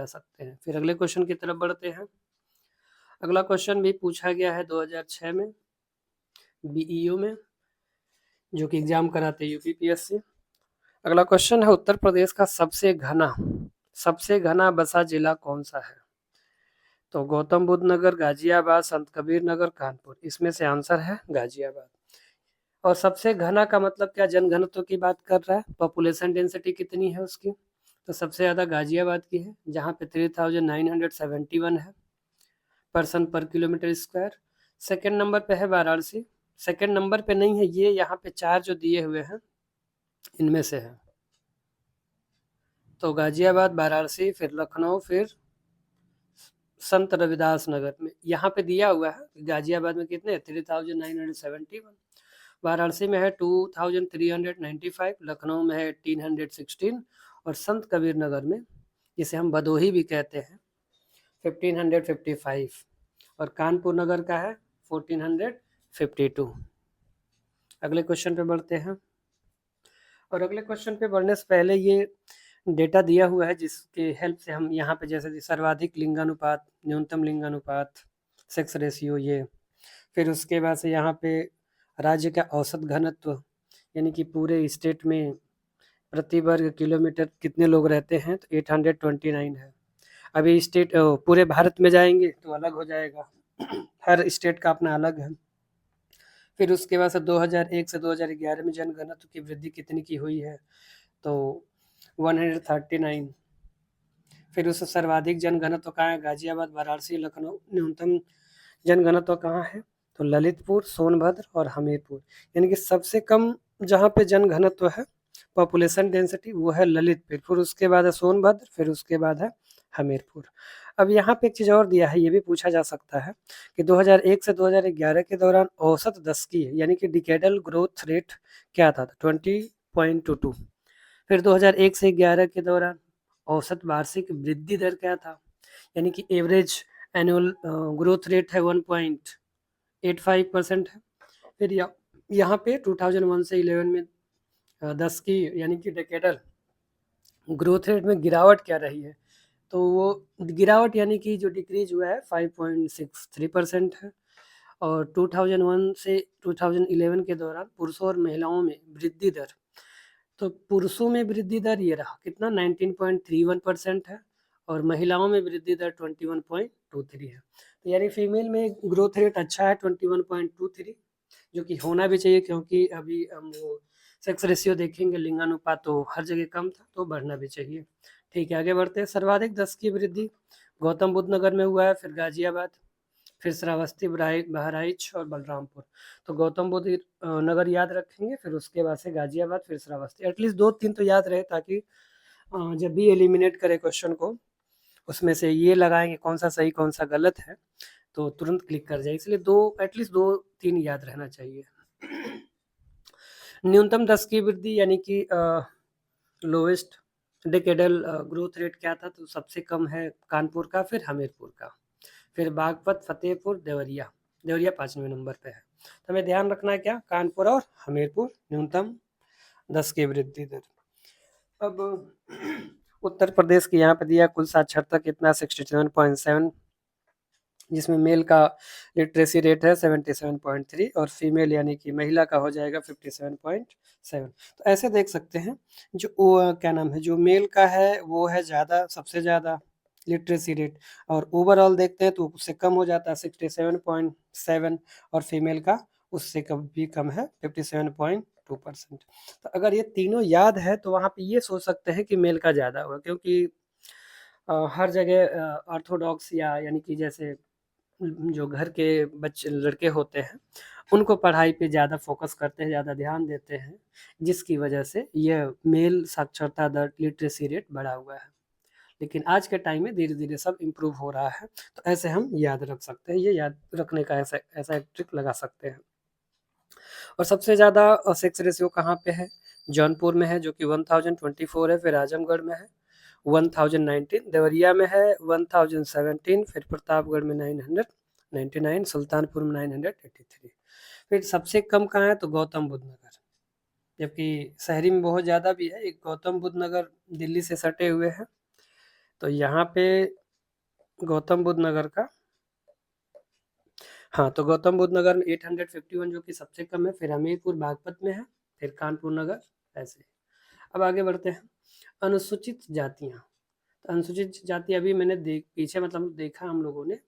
जा सकते हैं। फिर अगले क्वेश्चन की तरफ बढ़ते हैं। अगला क्वेश्चन भी पूछा गया है 2006 में बीईओ में, जो कि एग्जाम कराते हैं यूपीपीएससी। अगला क्वेश्चन है उत्तर प्रदेश का सबसे घना बसा जिला कौन सा है? तो गौतम बुद्ध नगर, गाजियाबाद, संत कबीर नगर, कानपुर। इसमें से आंसर है गाजियाबाद। और सबसे घना का मतलब क्या? जनघनत्व की बात कर रहा है, पॉपुलेशन डेंसिटी कितनी है उसकी। तो सबसे ज़्यादा गाजियाबाद की है, जहाँ पे 3971 है पर्सन पर किलोमीटर स्क्वायर। सेकेंड नंबर पे है वाराणसी। सेकेंड नंबर पे नहीं है ये, यहाँ पे 4 जो दिए हुए हैं इनमें से है। तो गाजियाबाद, वाराणसी, फिर लखनऊ, फिर संत रविदास नगर में। यहाँ पे दिया हुआ है गाजियाबाद में कितने 3971, वाराणसी में है 2395, लखनऊ में है 1816 और संत कबीर नगर में, जिसे हम भदोही भी कहते हैं, 1555 और कानपुर नगर का है 1452। अगले क्वेश्चन पे बढ़ते हैं। और अगले क्वेश्चन पे बढ़ने से पहले ये डेटा दिया हुआ है जिसके हेल्प से हम यहाँ पे जैसे सर्वाधिक लिंगानुपात, न्यूनतम लिंगानुपात, सेक्स रेशियो, ये फिर उसके बाद से यहाँ पे राज्य का औसत घनत्व, यानी कि पूरे स्टेट में प्रति वर्ग किलोमीटर कितने लोग रहते हैं, तो 829 है। अभी स्टेट पूरे भारत में जाएंगे तो अलग हो जाएगा, हर स्टेट का अपना अलग है। फिर उसके बाद से 2001 से 2011 में जनघनत्व की वृद्धि कितनी की हुई है, तो 139। फिर उससे सर्वाधिक जनघनत्व कहाँ है? गाजियाबाद, वाराणसी, लखनऊ। न्यूनतम जनघनत्व कहाँ है? तो ललितपुर, सोनभद्र और हमीरपुर। यानी कि सबसे कम जहाँ पे जनघनत्व है, पॉपुलेशन डेंसिटी, वो है ललितपुर, फिर उसके बाद है सोनभद्र, फिर उसके बाद है हमीरपुर। अब यहाँ पे एक चीज़ और दिया है, ये भी पूछा जा सकता है कि 2001 से 2011 के दौरान औसत दशकीय यानी कि डिकेडल ग्रोथ रेट क्या था? 20.22। फिर 2001 से 11 के दौरान औसत वार्षिक वृद्धि दर क्या था? यानी कि एवरेज एनुअल ग्रोथ रेट है 1.85% है। फिर यहाँ पे 2001 से 11 में 10 की यानी कि डेकेडल ग्रोथ रेट में गिरावट क्या रही है? तो वो गिरावट यानी कि जो डिक्रीज हुआ है 5.63% है। और 2001 से 2011 के दौरान पुरुषों और महिलाओं में वृद्धि दर, तो पुरुषों में वृद्धि दर ये रहा कितना 19.31% है और महिलाओं में वृद्धि दर 21.23 है। तो यानी फीमेल में ग्रोथ रेट अच्छा है 21.23, जो कि होना भी चाहिए, क्योंकि अभी हम वो सेक्स रेशियो देखेंगे लिंगानुपात तो हर जगह कम था, तो बढ़ना भी चाहिए। ठीक है, आगे बढ़ते हैं। सर्वाधिक 10 की वृद्धि गौतम बुद्ध नगर में हुआ है, फिर गाजियाबाद, फिर श्रावस्ती, बहराइच और बलरामपुर। तो गौतम बुद्ध नगर याद रखेंगे, फिर उसके बाद से गाजियाबाद, फिर श्रावस्ती। एटलीस्ट 2-3 तो याद रहे, ताकि जब भी एलिमिनेट करें क्वेश्चन को, उसमें से ये लगाएंगे कौन सा सही कौन सा गलत है, तो तुरंत क्लिक कर जाए। इसलिए एटलीस्ट 2-3 याद रहना चाहिए। न्यूनतम 10 की वृद्धि यानी कि लोवेस्ट डिकेडल ग्रोथ रेट क्या था? तो सबसे कम है कानपुर का, फिर हमीरपुर का, फिर बागपत, फतेहपुर, देवरिया। देवरिया 5वें नंबर पे है। तो हमें ध्यान रखना है क्या? कानपुर और हमीरपुर न्यूनतम 10 की वृद्धि दर। अब उत्तर प्रदेश की यहाँ पे दिया कुल साक्षरता कितना 67.7, जिसमें मेल का लिटरेसी रेट है 77.3 और फीमेल यानी कि महिला का हो जाएगा 57.7। तो ऐसे देख सकते हैं, जो क्या नाम है, जो मेल का है वो है ज़्यादा, सबसे ज़्यादा लिटरेसी रेट, और ओवरऑल देखते हैं तो उससे कम हो जाता है 67.7 और फीमेल का उससे कम भी कम है 57.2%। तो अगर ये तीनों याद है तो वहाँ पे ये सोच सकते हैं कि मेल का ज़्यादा होगा, क्योंकि हर जगह ऑर्थोडॉक्स या यानी कि जैसे जो घर के बच्चे लड़के होते हैं उनको पढ़ाई पे ज़्यादा फोकस करते हैं, ज़्यादा ध्यान देते हैं, जिसकी वजह से यह मेल साक्षरता दर लिटरेसी रेट बढ़ा हुआ है। लेकिन आज के टाइम में धीरे धीरे सब इम्प्रूव हो रहा है, तो ऐसे हम याद रख सकते हैं, ये याद रखने का ऐसा ऐसा एक ट्रिक लगा सकते हैं। और सबसे ज़्यादा सेक्स रेशियो कहाँ पे है? जौनपुर में है, जो कि 1024 है, फिर आजमगढ़ में है 1019, देवरिया में है 1017, फिर प्रतापगढ़ में 999, सुल्तानपुर में 983। फिर सबसे कम कहाँ है? तो गौतम बुद्ध नगर, जबकि शहरी में बहुत ज़्यादा भी है। एक गौतम बुद्ध नगर दिल्ली से सटे हुए हैं, तो यहाँ पे गौतम बुद्ध नगर का, हाँ, तो गौतम बुद्ध नगर में 851 जो कि सबसे कम है, फिर हमीरपुर बागपत में है, फिर कानपुर नगर, ऐसे। अब आगे बढ़ते हैं, अनुसूचित जातियाँ। तो अनुसूचित जाति अभी मैंने पीछे मतलब देखा हम लोगों ने,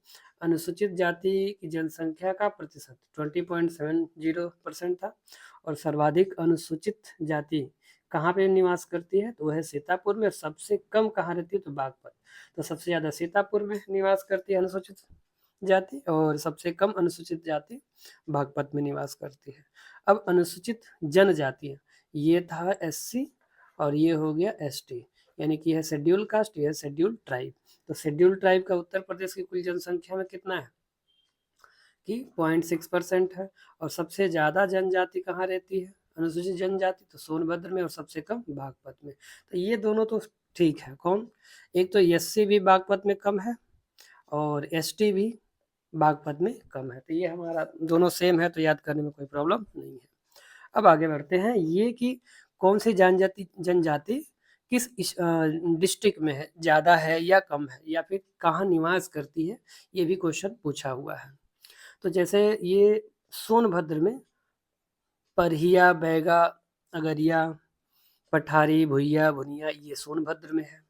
अनुसूचित जाति की जनसंख्या का प्रतिशत 20.70% था, और सर्वाधिक अनुसूचित जाति कहाँ पे निवास करती है, तो वह है सीतापुर में, और सबसे कम कहाँ रहती है, तो बागपत। तो सबसे ज़्यादा सीतापुर में निवास करती है अनुसूचित जाति, और सबसे कम अनुसूचित जाति बागपत में निवास करती है। अब अनुसूचित जनजातियाँ, ये था एससी और ये हो गया एसटी, यानी कि यह शेड्यूल कास्ट, यह शेड्यूल ट्राइब। तो शेड्यूल ट्राइब का उत्तर प्रदेश की कुल जनसंख्या में कितना है कि 0.6% है, और सबसे ज़्यादा जनजाति कहाँ रहती है, अनुसूचित जनजाति, तो सोनभद्र में, और सबसे कम बागपत में। तो ये दोनों तो ठीक है। कौन, एक तो एससी भी बागपत में कम है और एसटी भी बागपत में कम है, तो ये हमारा दोनों सेम है, तो याद करने में कोई प्रॉब्लम नहीं है। अब आगे बढ़ते हैं, ये कि कौन सी जनजाति किस डिस्ट्रिक्ट में है, ज़्यादा है या कम है, या फिर कहाँ निवास करती है, ये भी क्वेश्चन पूछा हुआ है। तो जैसे ये सोनभद्र में परहिया, बैगा, अगरिया, पठारी, भुइया, भुनिया, ये सोनभद्र में है।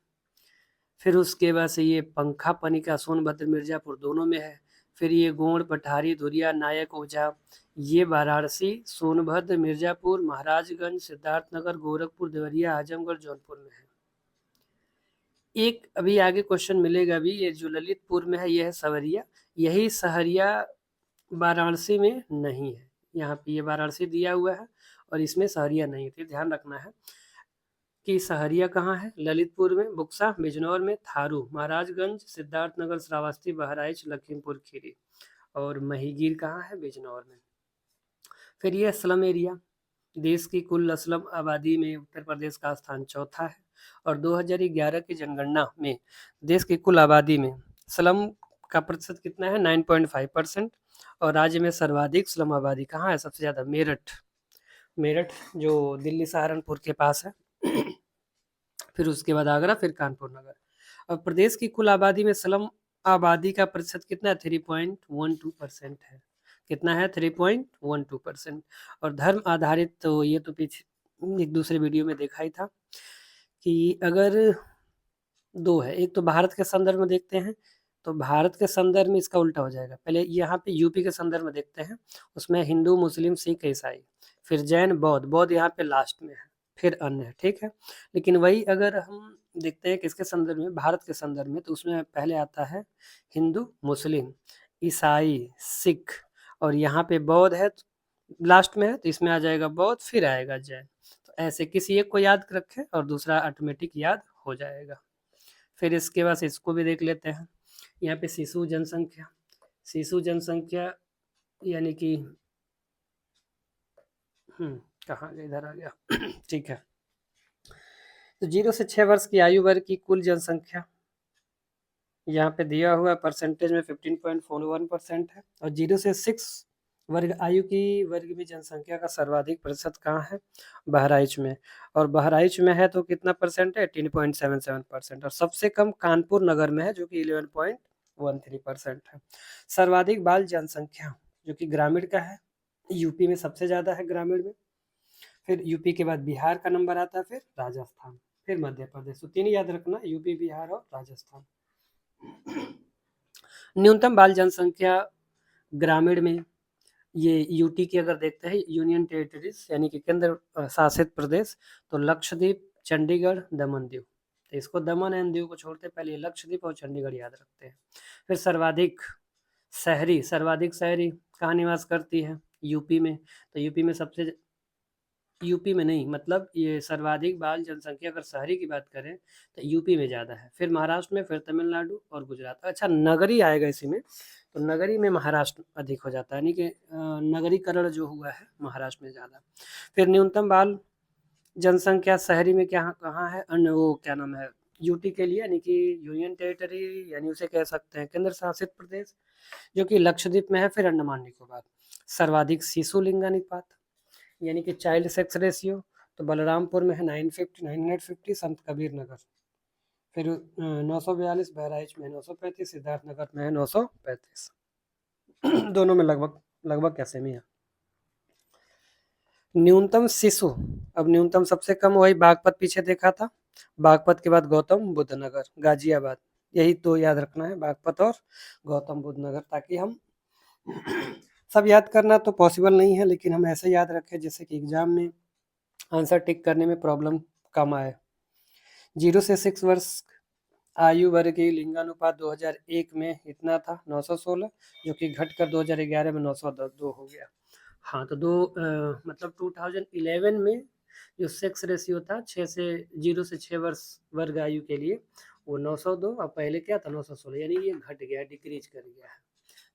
फिर उसके बाद से ये पंखा पनिका, सोनभद्र मिर्जापुर दोनों में है। फिर ये गोंड, पठारी, धुरिया, नायक, ओझा, ये वाराणसी, सोनभद्र, मिर्जापुर, महाराजगंज, सिद्धार्थनगर, गोरखपुर, देवरिया, आजमगढ़, जौनपुर में है। एक अभी आगे क्वेश्चन मिलेगा भी, ये जो ललितपुर में है ये है सवरिया, यही सहरिया वाराणसी में नहीं है। यहाँ पे ये वाराणसी दिया हुआ है और इसमें सहरिया नहीं है, ध्यान रखना है कि सहरिया कहाँ है, ललितपुर में, बुक्सा, बिजनौर में, थारू, महाराजगंज, सिद्धार्थनगर, श्रावस्ती, बहराइच, लखीमपुर खीरी, और महिगीर कहाँ है, बिजनौर में। फिर ये स्लम एरिया, देश की कुल अस्लम आबादी में उत्तर प्रदेश का स्थान चौथा है, और 2011 की जनगणना में देश की कुल आबादी में स्लम का प्रतिशत कितना है, 9.5%, और राज्य में सर्वाधिक स्लम आबादी कहाँ है, सबसे ज़्यादा मेरठ, मेरठ जो दिल्ली सहारनपुर के पास है। फिर उसके बाद आगरा, फिर कानपुर नगर। और प्रदेश की कुल आबादी में स्लम आबादी का प्रतिशत कितना है, 3.12% है। कितना है, 3.12%। और धर्म आधारित, तो ये तो पीछे एक दूसरे वीडियो में देखा ही था कि अगर दो है, एक तो भारत के संदर्भ में देखते हैं, तो भारत के संदर्भ में इसका उल्टा हो जाएगा। पहले यहाँ पे यूपी के संदर्भ में देखते हैं, उसमें हिंदू, मुस्लिम, सिख, ईसाई, फिर जैन, बौद्ध, बौद्ध यहाँ पे लास्ट में है, फिर अन्य है, ठीक है। लेकिन वही अगर हम देखते हैं किसके संदर्भ में, भारत के संदर्भ में, तो उसमें पहले आता है हिंदू, मुस्लिम, ईसाई, सिख, और यहाँ पे बौद्ध है लास्ट में है, तो इसमें आ जाएगा बौद्ध, फिर आएगा जैन। तो ऐसे किसी एक को याद रखें और दूसरा ऑटोमेटिक याद हो जाएगा। फिर इसके बाद इसको भी देख लेते हैं, यहाँ पे शिशु जनसंख्या, शिशु जनसंख्या यानी कि कहाँ गया, इधर आ गया। ठीक है, तो 0 से 6 वर्ष की आयु वर्ग की कुल जनसंख्या यहाँ पे दिया हुआ परसेंटेज में 15.41% है, और 0 से 6 वर्ग आयु की वर्ग में जनसंख्या का सर्वाधिक प्रतिशत कहाँ है, बहराइच में, और बहराइच में है तो कितना परसेंट है, 18.77%, और सबसे कम कानपुर नगर में है जो कि 11.13% है। सर्वाधिक बाल जनसंख्या जो कि ग्रामीण का है, यूपी में सबसे ज़्यादा है ग्रामीण में, फिर यूपी के बाद बिहार का नंबर आता है, फिर राजस्थान, फिर मध्य प्रदेश। तो 3 याद रखना, यूपी, बिहार और राजस्थान। न्यूनतम बाल जनसंख्या ग्रामीण में, ये यूटी की अगर देखते हैं, यूनियन टेरिटरीज यानी कि केंद्र शासित प्रदेश, तो लक्षद्वीप, चंडीगढ़, दमन दीव, तो इसको दमन एंड दीव को छोड़ते पहले लक्षद्वीप और चंडीगढ़ याद रखते हैं। फिर सर्वाधिक शहरी कहाँ निवास करती है, यूपी में, तो यूपी में सबसे, यूपी में नहीं, मतलब ये सर्वाधिक बाल जनसंख्या अगर शहरी की बात करें तो यूपी में ज़्यादा है, फिर महाराष्ट्र में, फिर तमिलनाडु और गुजरात। अच्छा, नगरी आएगा इसी में, तो नगरी में महाराष्ट्र अधिक हो जाता है, यानी कि नगरीकरण जो हुआ है महाराष्ट्र में ज़्यादा। फिर न्यूनतम बाल जनसंख्या शहरी में क्या कहाँ है, अन्य वो क्या नाम है, यूटी के लिए, यानी कि यूनियन टेरिटरी, यानी उसे कह सकते हैं केंद्र शासित प्रदेश, जो कि लक्षद्वीप में है, फिर अंडमान निकोबार। सर्वाधिक शिशु लिंगानुपात यानी कि चाइल्ड सेक्स रेशियो, तो बलरामपुर में है 950, 950, संत कबीर नगर फिर 942 बहराइच में 935, सिद्धार्थनगर में है 935। दोनों में लगभग लगभग क्या सेम ही है। न्यूनतम शिशु, अब न्यूनतम सबसे कम वही बागपत पीछे देखा था, बागपत के बाद गौतम बुद्ध नगर, गाजियाबाद, यही तो याद रखना है, बागपत और गौतम बुद्ध नगर, ताकि हम सब याद करना तो पॉसिबल नहीं है, लेकिन हम ऐसे याद रखें जैसे कि एग्जाम में आंसर टिक करने में प्रॉब्लम कम आए। 0 से 6 वर्ष आयु वर्ग की लिंगानुपात 2001 में इतना था 916, जो कि घटकर 2011 में 902 हो गया। हाँ, तो मतलब 2011 में जो सेक्स रेशियो था 0 से 6 वर्ष वर्ग आयु के लिए वो 902, और पहले क्या था 916, यानी ये घट गया, डिक्रीज कर गया है।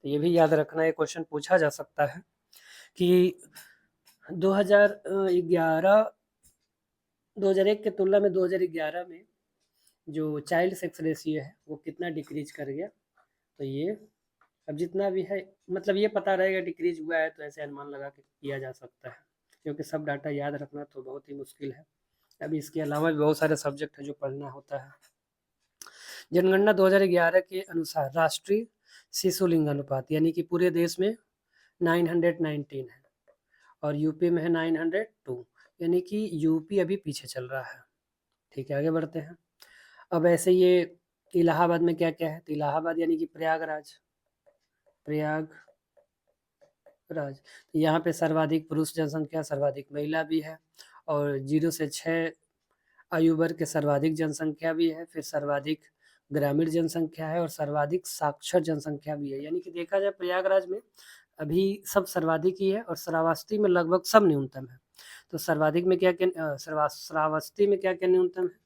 तो ये भी याद रखना, ये क्वेश्चन पूछा जा सकता है कि 2011 2001 की तुलना में 2011 में जो चाइल्ड सेक्स रेशियो है वो कितना डिक्रीज कर गया। तो ये अब जितना भी है, मतलब ये पता रहेगा डिक्रीज हुआ है, तो ऐसे अनुमान लगा के किया जा सकता है, क्योंकि सब डाटा याद रखना तो बहुत ही मुश्किल है। अभी इसके अलावा भी बहुत सारे सब्जेक्ट है जो पढ़ना होता है। जनगणना 2011 के अनुसार राष्ट्रीय शिशु लिंगानुपात यानी कि पूरे देश में 919 है और यूपी में है 902, यानी कि यूपी अभी पीछे चल रहा है। ठीक है, आगे बढ़ते हैं। अब ऐसे ये इलाहाबाद में क्या क्या है, तो इलाहाबाद यानी कि प्रयागराज, तो यहाँ पे सर्वाधिक पुरुष जनसंख्या, सर्वाधिक महिला भी है, और 0 से 6 आयु वर्ग के सर्वाधिक जनसंख्या भी है, फिर सर्वाधिक ग्रामीण जनसंख्या है और सर्वाधिक साक्षर जनसंख्या भी है। यानी कि देखा जाए प्रयागराज में अभी सब सर्वाधिक ही है, और श्रावस्ती में लगभग सब न्यूनतम है। तो सर्वाधिक में क्या क्या, श्रावस्ती में क्या क्या न्यूनतम है,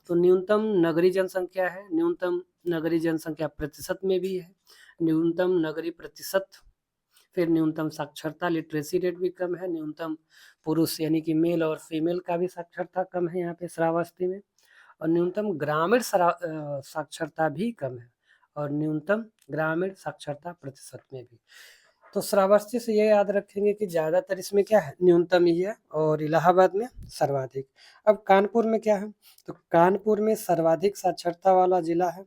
तो न्यूनतम नगरीय जनसंख्या है, न्यूनतम नगरीय जनसंख्या प्रतिशत में भी है, न्यूनतम नगरीय प्रतिशत, फिर न्यूनतम साक्षरता लिटरेसी रेट भी कम है, न्यूनतम पुरुष यानी कि मेल और फीमेल का भी साक्षरता कम है यहाँ पे श्रावस्ती में, और न्यूनतम ग्रामीण साक्षरता भी कम है, और न्यूनतम ग्रामीण साक्षरता प्रतिशत में भी। तो श्रावस्ती से ये याद रखेंगे कि ज़्यादातर इसमें क्या है, न्यूनतम ही है, और इलाहाबाद में सर्वाधिक। अब कानपुर में क्या है, तो कानपुर में सर्वाधिक साक्षरता वाला जिला है,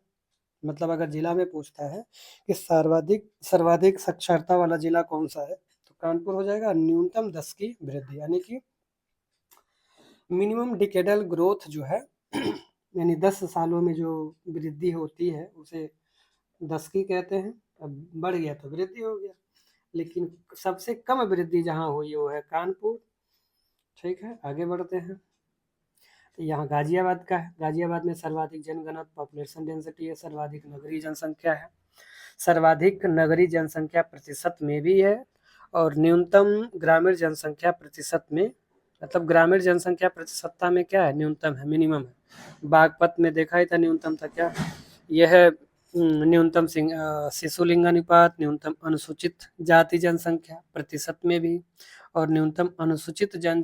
मतलब अगर जिला में पूछता है कि सर्वाधिक सर्वाधिक साक्षरता वाला जिला कौन सा है, तो कानपुर हो जाएगा। न्यूनतम 10 की वृद्धि यानी कि मिनिमम डिकेडल ग्रोथ जो है यानी 10 सालों में जो वृद्धि होती है उसे 10 की कहते हैं। अब बढ़ गया तो वृद्धि हो गया, लेकिन सबसे कम वृद्धि जहाँ हुई वो है कानपुर। ठीक है, आगे बढ़ते हैं। यहाँ गाजियाबाद का है, गाजियाबाद में सर्वाधिक जनगणना पॉपुलेशन डेंसिटी है, सर्वाधिक नगरीय जनसंख्या है, सर्वाधिक नगरीय जनसंख्या प्रतिशत में भी है, और न्यूनतम ग्रामीण जनसंख्या प्रतिशत में, मतलब ग्रामीण जनसंख्या प्रतिशतता में क्या है, न्यूनतम है, मिनिमम है। बागपत में देखा ही था न्यूनतम था क्या, यह है न्यूनतम शिशु लिंगानुपात, न्यूनतम अनुसूचित जाति जनसंख्या प्रतिशत में भी, और न्यूनतम अनुसूचित जनजाति